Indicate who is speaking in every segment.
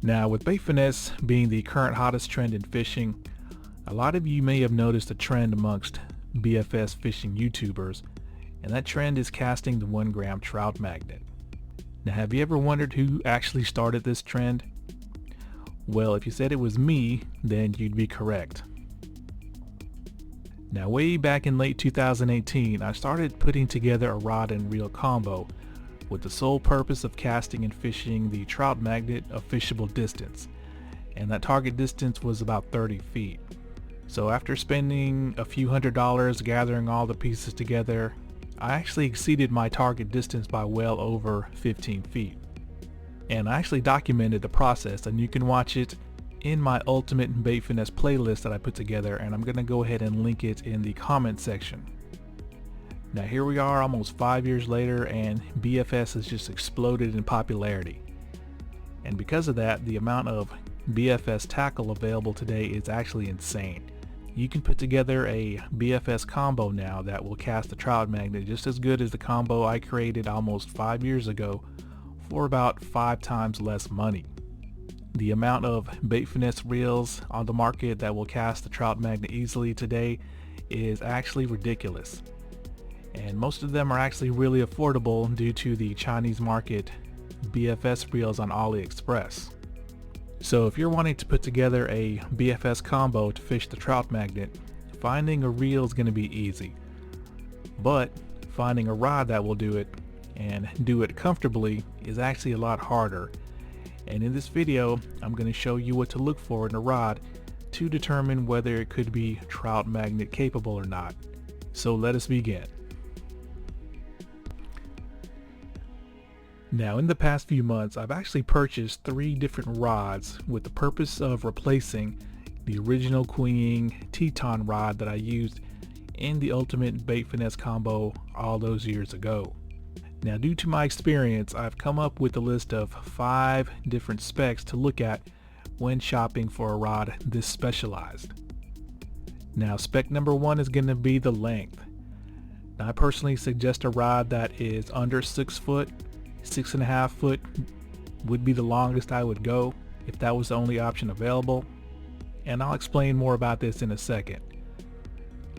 Speaker 1: Now, with bait finesse being the current hottest trend in fishing, a lot of you may have noticed a trend amongst BFS fishing YouTubers, and that trend is casting the 1 gram trout magnet. Now, have you ever wondered who actually started this trend? Well, if you said it was me, then you'd be correct. Now, way back in late 2018, I started putting together a rod and reel combo with the sole purpose of casting and fishing the trout magnet a fishable distance, and that target distance was about 30 feet. So after spending a few $100s gathering all the pieces together, I actually exceeded my target distance by well over 15 feet. And I actually documented the process, and you can watch it in my Ultimate Bait Finesse playlist that I put together, and I'm gonna go ahead and link it in the comment section. Now here we are almost 5 years later, and BFS has just exploded in popularity. And because of that, the amount of BFS tackle available today is actually insane. You can put together a BFS combo now that will cast the trout magnet just as good as the combo I created almost 5 years ago for about 5 times less money. The amount of bait finesse reels on the market that will cast the trout magnet easily today is actually ridiculous. And most of them are actually really affordable due to the Chinese market BFS reels on AliExpress. So if you're wanting to put together a BFS combo to fish the trout magnet, finding a reel is going to be easy. But finding a rod that will do it and do it comfortably is actually a lot harder. And in this video, I'm going to show you what to look for in a rod to determine whether it could be trout magnet capable or not. So let us begin. Now, in the past few months, I've actually purchased 3 different rods with the purpose of replacing the original Queen Teton rod that I used in the Ultimate Bait Finesse combo all those years ago. Now, due to my experience, I've come up with a list of 5 different specs to look at when shopping for a rod this specialized. Now, spec number 1 is going to be the length. Now, I personally suggest a rod that is under 6 foot. 6.5 foot would be the longest I would go if that was the only option available, and I'll explain more about this in a second.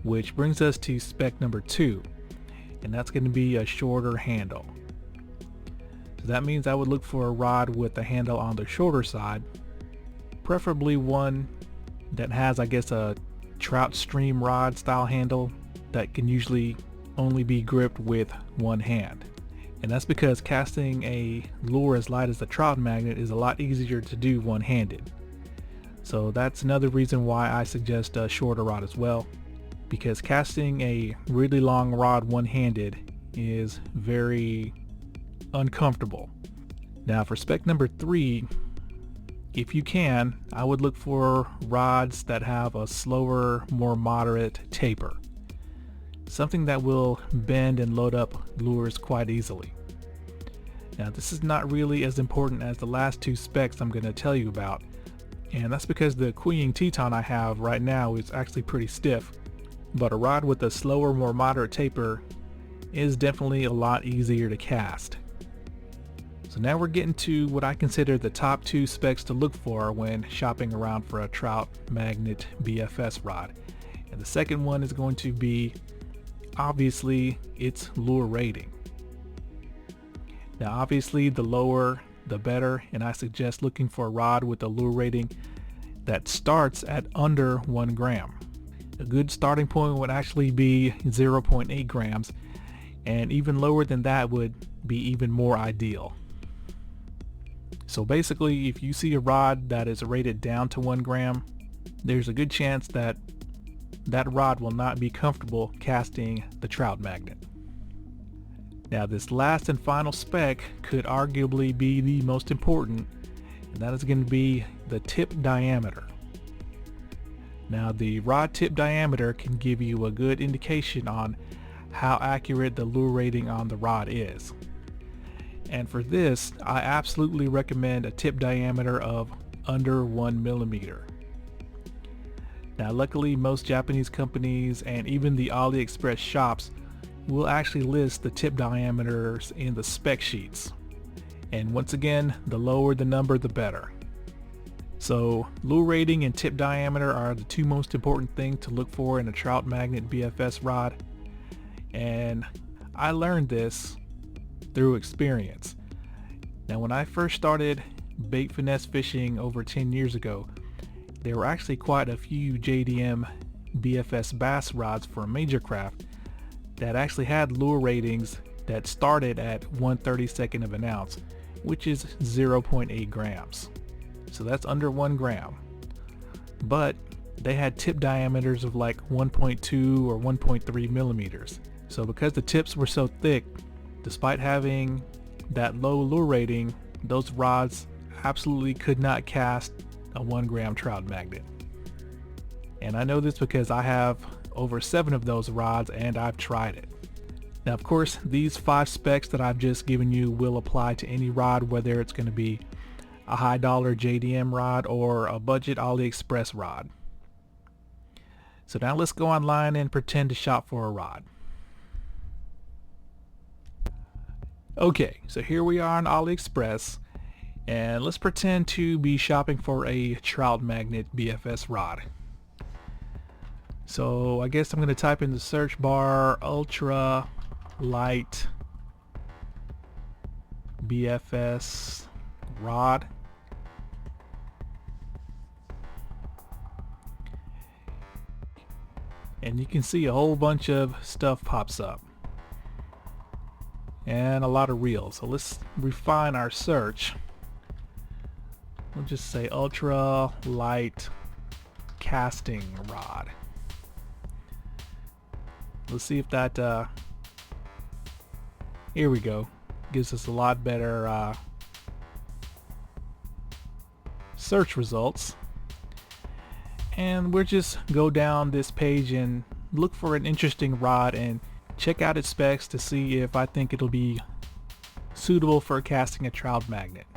Speaker 1: Which brings us to spec number 2, and that's going to be a shorter handle. So that means I would look for a rod with a handle on the shorter side, preferably one that has, I guess, a trout stream rod style handle that can usually only be gripped with one hand. And that's because casting a lure as light as the trout magnet is a lot easier to do one-handed. So that's another reason why I suggest a shorter rod as well, because casting a really long rod one-handed is very uncomfortable. Now for spec number 3, if you can, I would look for rods that have a slower, more moderate taper. Something that will bend and load up lures quite easily. Now this is not really as important as the last 2 specs I'm going to tell you about, and that's because the Queen Teton I have right now is actually pretty stiff, but a rod with a slower, more moderate taper is definitely a lot easier to cast. So now we're getting to what I consider the top 2 specs to look for when shopping around for a trout magnet BFS rod, and the second one is going to be obviously its lure rating. Now obviously the lower the better, and I suggest looking for a rod with a lure rating that starts at under 1 gram. A good starting point would actually be 0.8 grams, and even lower than that would be even more ideal. So basically, if you see a rod that is rated down to 1 gram, there's a good chance that that rod will not be comfortable casting the trout magnet. Now this last and final spec could arguably be the most important, and that is going to be the tip diameter. Now the rod tip diameter can give you a good indication on how accurate the lure rating on the rod is. And for this, I absolutely recommend a tip diameter of under 1 millimeter. Now luckily most Japanese companies and even the AliExpress shops will actually list the tip diameters in the spec sheets. And once again, the lower the number the better. So lure rating and tip diameter are the two most important things to look for in a trout magnet BFS rod, and I learned this through experience. Now when I first started bait finesse fishing over 10 years ago, there were actually quite a few JDM BFS bass rods for major craft that actually had lure ratings that started at 1/32 of an ounce, which is 0.8 grams. So that's under 1 gram. But they had tip diameters of like 1.2 or 1.3 millimeters. So because the tips were so thick, despite having that low lure rating, those rods absolutely could not cast a 1 gram trout magnet. And I know this because I have over 7 of those rods and I've tried it. Now of course these 5 specs that I've just given you will apply to any rod, whether it's going to be a high dollar JDM rod or a budget AliExpress rod. So now let's go online and pretend to shop for a rod. Okay, so here we are on AliExpress, and let's pretend to be shopping for a trout magnet BFS rod. So I guess I'm going to type in the search bar ultra light BFS rod. And you can see a whole bunch of stuff pops up and a lot of reels. So let's refine our search. We'll just say ultra light casting rod. Let's see if that here we go, gives us a lot better search results. And we'll just go down this page and look for an interesting rod and check out its specs to see if I think it'll be suitable for casting a trout magnet.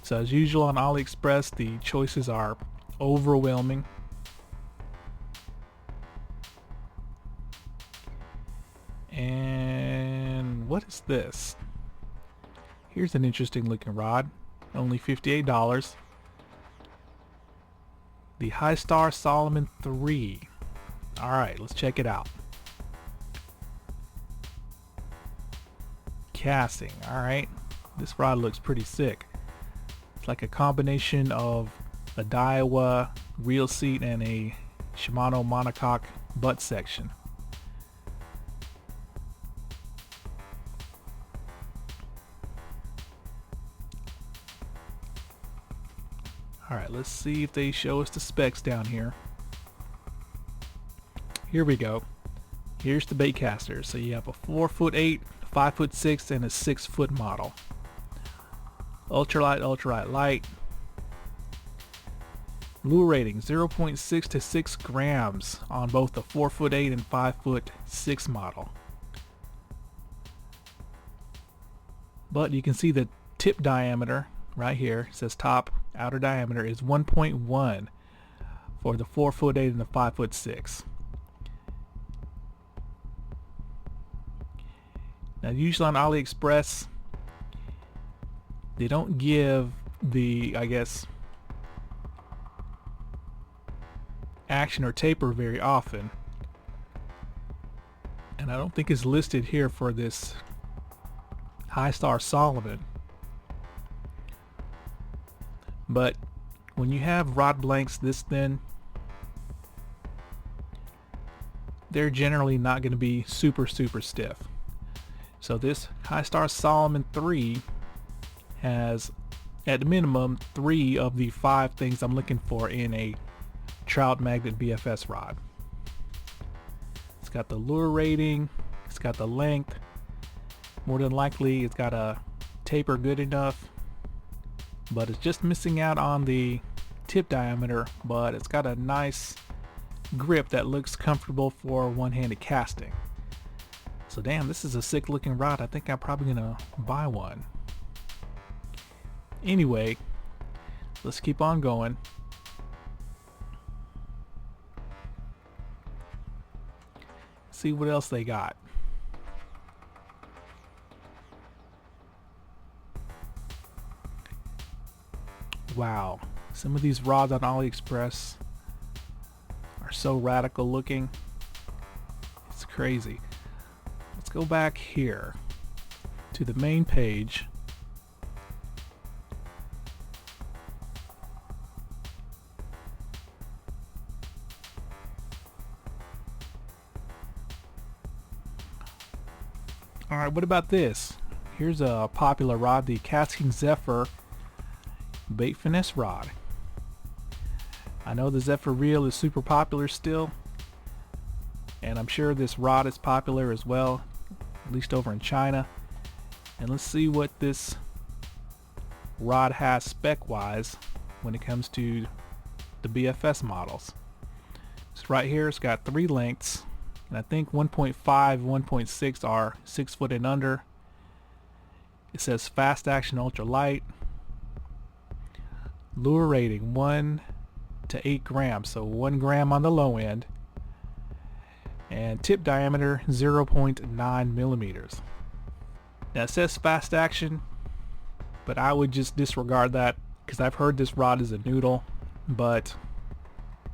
Speaker 1: So as usual on AliExpress, the choices are overwhelming. And what is this? Here's an interesting looking rod, only $58. The High Star Solomon 3. Alright, let's check it out. Casting, alright. This rod looks pretty sick. It's like a combination of a DAIWA reel seat and a SHIMANO monocoque butt section. Alright, let's see if they show us the specs down here. Here we go. Here's the bait caster. So you have a 4'8", 5'6", and a 6-foot model. Ultralight light. Lure rating 0.6 to 6 grams on both the 4'8" and 5'6" model. But you can see the tip diameter right here. It says top outer diameter is 1.1 for the 4'8" and the 5'6". Now usually on AliExpress they don't give the, I guess, action or taper very often, and I don't think it's listed here for this High Star Solomon. But when you have rod blanks this thin, they're generally not going to be super stiff. So this High Star Solomon 3 has at minimum 3 of the 5 things I'm looking for in a trout magnet BFS rod. It's got the lure rating, it's got the length, more than likely it's got a taper good enough, but it's just missing out on the tip diameter, but it's got a nice grip that looks comfortable for one-handed casting. So damn, this is a sick looking rod. I think I'm probably gonna buy one. Anyway, let's keep on going. See what else they got. Wow, some of these rods on AliExpress are so radical looking. It's crazy. Let's go back here to the main page. Alright, what about this? Here's a popular rod, the KASTKING Zephyr Bait Finesse rod. I know the Zephyr reel is super popular still, and I'm sure this rod is popular as well, at least over in China. And let's see what this rod has spec wise when it comes to the BFS models. So right here it's got 3 lengths, and I think 1.5 1.6 are 6 foot and under. It says fast action ultra light, lure rating 1 to 8 grams, so 1 gram on the low end, and tip diameter 0.9 millimeters. Now it says fast action, but I would just disregard that because I've heard this rod is a noodle, but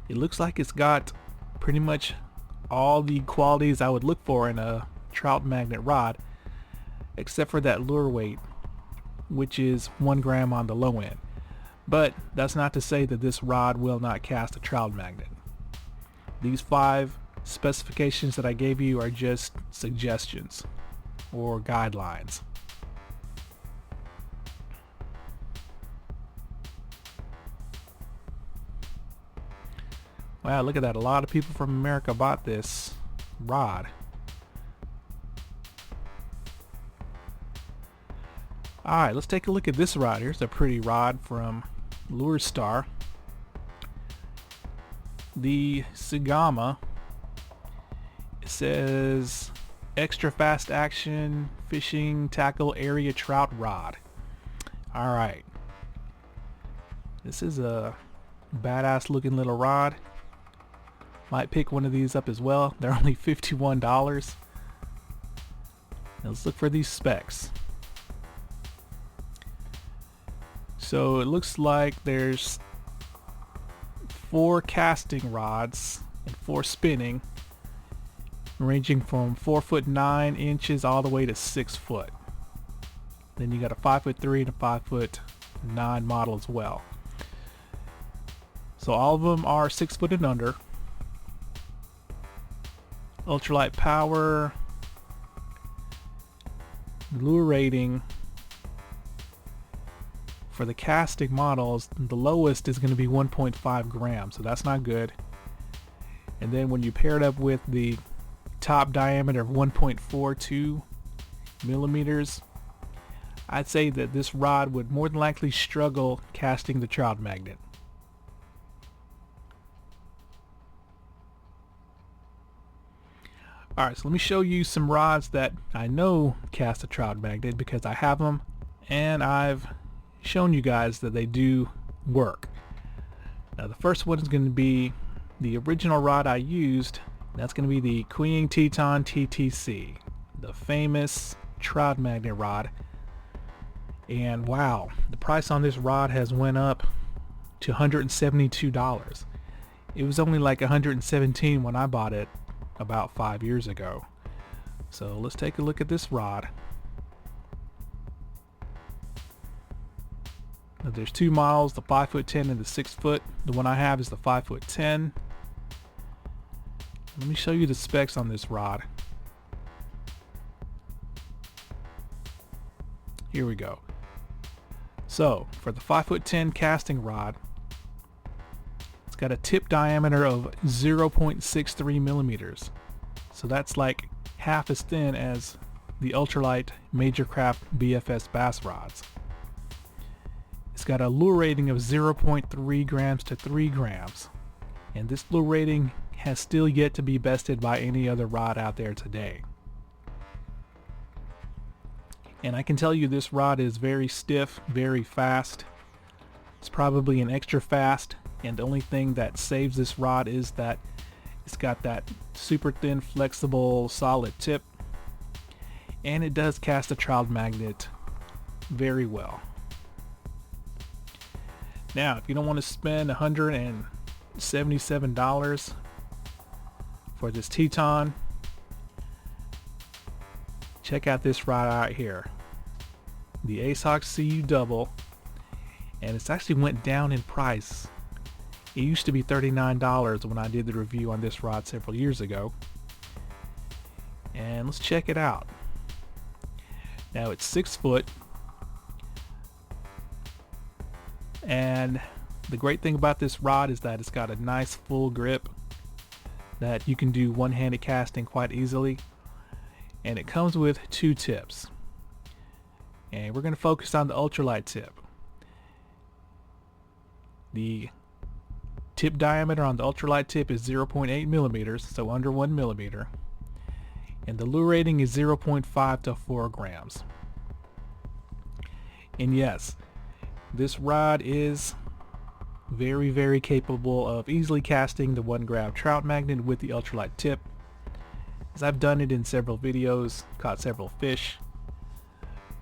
Speaker 1: it looks like it's got pretty much all the qualities I would look for in a trout magnet rod, except for that lure weight, which is 1 gram on the low end. But that's not to say that this rod will not cast a trout magnet. These 5 specifications that I gave you are just suggestions or guidelines. Wow, look at that. A lot of people from America bought this rod. Alright, let's take a look at this rod. Here's a pretty rod from Lure Star. The Sigama. It says extra fast action fishing tackle area trout rod. Alright. This is a badass looking little rod. Might pick one of these up as well. They're only $51. Now let's look for these specs. So it looks like there's 4 casting rods and 4 spinning, ranging from 4 foot 9 inches all the way to 6 foot. Then you got a 5 foot 3 and a 5 foot 9 model as well. So all of them are 6 foot and under. Ultralight power, lure rating. For the casting models, the lowest is going to be 1.5 grams, so that's not good. And then when you pair it up with the top diameter of 1.42 millimeters, I'd say that this rod would more than likely struggle casting the trout magnet. Alright, so let me show you some rods that I know cast a trout magnet because I have them and I've shown you guys that they do work. Now the first one is going to be the original rod I used. That's going to be the Queen Teton TTC, the famous trout magnet rod. And wow, the price on this rod has went up to $172. It was only like $117 when I bought it about 5 years ago. So let's take a look at this rod. Now, there's 2 models, the 5 foot 10 and the 6 foot. The one I have is the 5 foot 10. Let me show you the specs on this rod. Here we go. So for the 5 foot 10 casting rod, it's got a tip diameter of 0.63 millimeters. So that's like half as thin as the ultralight Major Craft BFS bass rods. It's got a lure rating of 0.3 grams to 3 grams. And this lure rating has still yet to be bested by any other rod out there today. And I can tell you this rod is very stiff, very fast. It's probably an extra fast, and the only thing that saves this rod is that it's got that super thin, flexible, solid tip. And it does cast a trout magnet very well. Now, if you don't want to spend $177 for this Teton, check out this rod out here, the ASOC CU Double, and it's actually went down in price. It used to be $39 when I did the review on this rod several years ago. And let's check it out. Now it's 6 foot, and the great thing about this rod is that it's got a nice full grip that you can do one-handed casting quite easily, and it comes with 2 tips, and we're going to focus on the ultralight tip. The tip diameter on the ultralight tip is 0.8 millimeters, so under 1 millimeter, and the lure rating is 0.5 to 4 grams. And yes, this rod is very capable of easily casting the 1 gram trout magnet with the ultralight tip, as I've done it in several videos, caught several fish.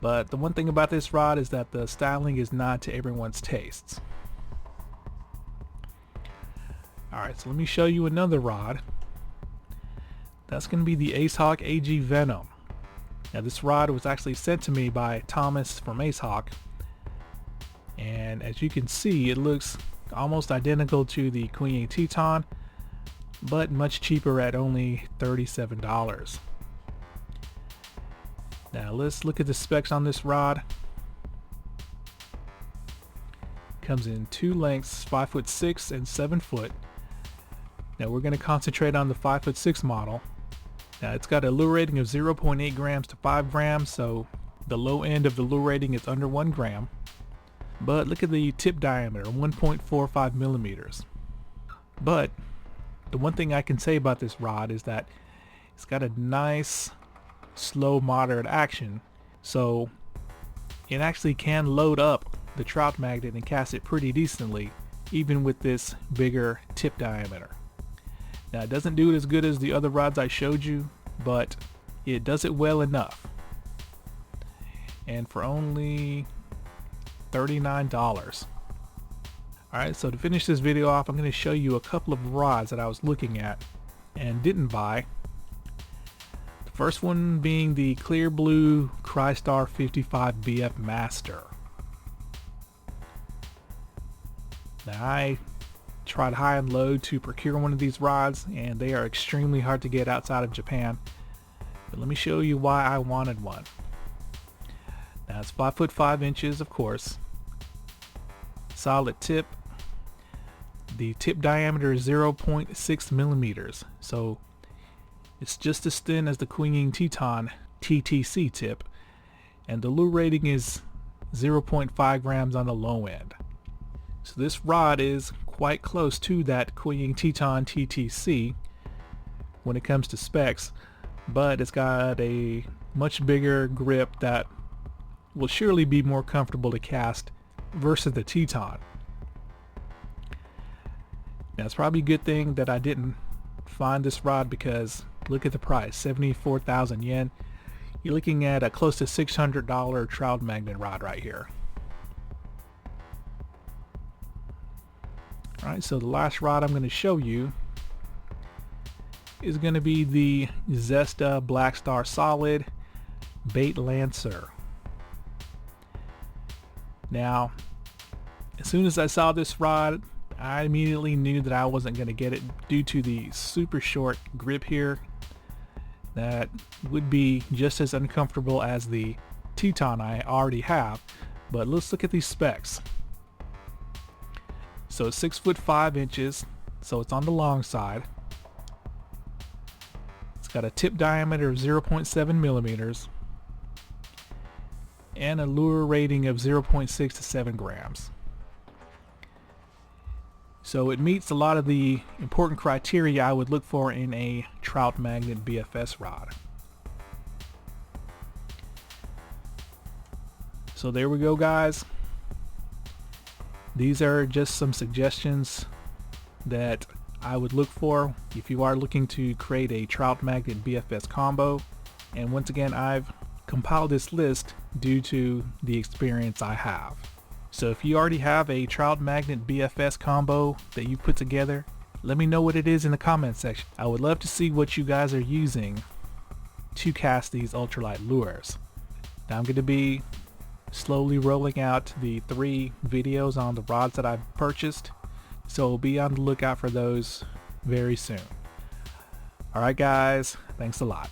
Speaker 1: But the one thing about this rod is that the styling is not to everyone's tastes. Alright, so let me show you another rod. That's going to be the AceHawk AG Venom. Now this rod was actually sent to me by Thomas from AceHawk, and as you can see, it looks almost identical to the Queen Ying Teton, but much cheaper at only $37. Now let's look at the specs on this rod. Comes in 2 lengths, 5'6" and 7 foot. Now we're going to concentrate on the 5'6" model. Now it's got a lure rating of 0.8 grams to 5 grams, so the low end of the lure rating is under 1 gram. But look at the tip diameter, 1.45 millimeters. But the one thing I can say about this rod is that it's got a nice slow moderate action, so it actually can load up the trout magnet and cast it pretty decently, even with this bigger tip diameter. Now it doesn't do it as good as the other rods I showed you, but it does it well enough. And for only $39. Alright, so to finish this video off, I'm going to show you a couple of rods that I was looking at and didn't buy. The first one being the clear blue Crystar 55 BF Master. Now I tried high and low to procure one of these rods, and they are extremely hard to get outside of Japan. But let me show you why I wanted one. Now it's 5'5", of course. Solid tip. The tip diameter is 0.6 millimeters, so it's just as thin as the Queen Ying Teton TTC tip, and the lure rating is 0.5 grams on the low end. So this rod is quite close to that Queen Ying Teton TTC when it comes to specs, but it's got a much bigger grip that will surely be more comfortable to cast versus the Teton. Now it's probably a good thing that I didn't find this rod, because look at the price, 74,000 yen. You're looking at a close to $600 trout magnet rod right here. Alright, so the last rod I'm going to show you is going to be the Zesta Black Star Solid Bait Lancer. Now, as soon as I saw this rod, I immediately knew that I wasn't going to get it due to the super short grip here that would be just as uncomfortable as the Teton I already have. But let's look at these specs. So it's 6'5", so it's on the long side. It's got a tip diameter of 0.7 millimeters and a lure rating of 0.6 to 7 grams. So it meets a lot of the important criteria I would look for in a trout magnet BFS rod. So there we go, guys. These are just some suggestions that I would look for if you are looking to create a trout magnet BFS combo. And once again, I've compiled this list due to the experience I have. So if you already have a Trout Magnet BFS combo that you put together, let me know what it is in the comment section. I would love to see what you guys are using to cast these ultralight lures. Now I'm going to be slowly rolling out the 3 videos on the rods that I've purchased, so be on the lookout for those very soon. Alright guys, thanks a lot.